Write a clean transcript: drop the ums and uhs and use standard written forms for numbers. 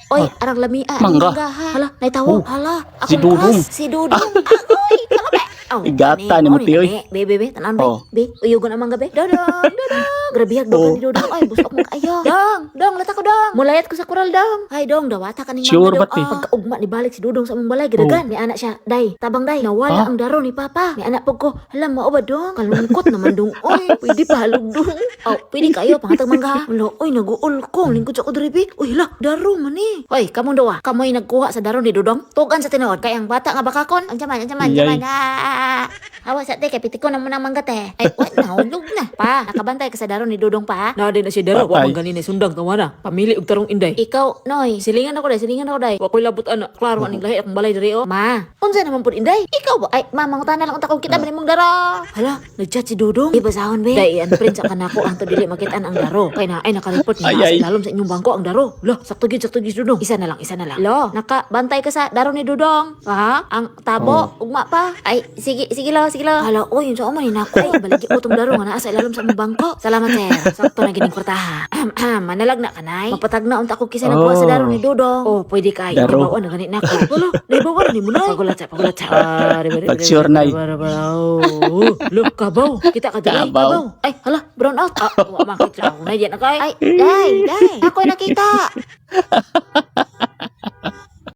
Oy, arang lami Mangga. ha. Hala, naitawo. Oh, Hala, ako si Dudong. Si Dudong. Oy, kamo ba? Oh, Igata ni Mati, oy. Be, tanan Oh. be. Be, uyugon amang gabi. Dodong. Grabe hagdo Oh. ni Dodong. Ay, busok mo kaayo. Dong, lata ko dong. Mulayat ko sa kural dong. Ay, dong, dawata ka ni Sure Mangga ba, ti? dong. Pagkaugma ni balik si Dudong sa among balay, gadagan. Ni anak siya, day, tabang day. Nawala Ha? ang daro ni Papa. Ni anak pag ko, hala, mao ba dong? Kalungkot naman dong. Oy, pwede pa halog dong. Oh, pwede kayo, pangatag mangga ha. Wala, oy, naguol ko. Lingkod sa ko diribi. Uy, hala, daro man eh. Hoy, kamong dawa. Kamoy nagkuha sa daro ni Dudong. Tugan sa tinuod. Kay ang bata nga bakakon. Ang jaman. Iyay. Hawa sa te, kay pitiko na mo ng mangga te. Ay, wait, nahulog na. Pa, nakabantay ka sa daro ni Dudong pa. Na din na si Dara, wa Patay. man ganin sundang tawana. Pamili og tarong inday. Ikaw, Noy, silingan ako day. Wa ko'y labot ana. Klaro aning lahi akong balay diri oh. Ma, unsa naman pud inday? Ikaw ba? Ay, ma, mangutan na lang unta kung kita ba nimong daro. Hala, nagchat si Dudong. Ibasahon be. Day, an prince ka nako ang to dili makitaan ang daro. Kay na ay nakareport niya sa Ay. ilalom sa inyong bangko ang daro. Lah, sakto gid Dudong. Isa na lang. Lo, nakabantay ka sa daro ni Dudong. Ha? Ang tabo, ugma pa. Ay, sige lo. Hala, oy, unsa man ni nako? Ay, baligi ko tong daro nga naa sa ilalom sa imong bangko. Salamat sir. Sakto na gining kwartaha. Manalag na kanay. Mapatag na unta ko kisa nagkuha sa daro ni Dudong. Oh, pwede kay. Daro. Ibawan na ganit nako. Wala, naibawan ni mo na. Pagulat sa. Pag-sure, Nay. Lo, kabaw. Kita ka diri, Kabaw. kabaw. Ay, hala, brown out. Wa makita ako na diyan na kay. Ay, day. Ako nakita.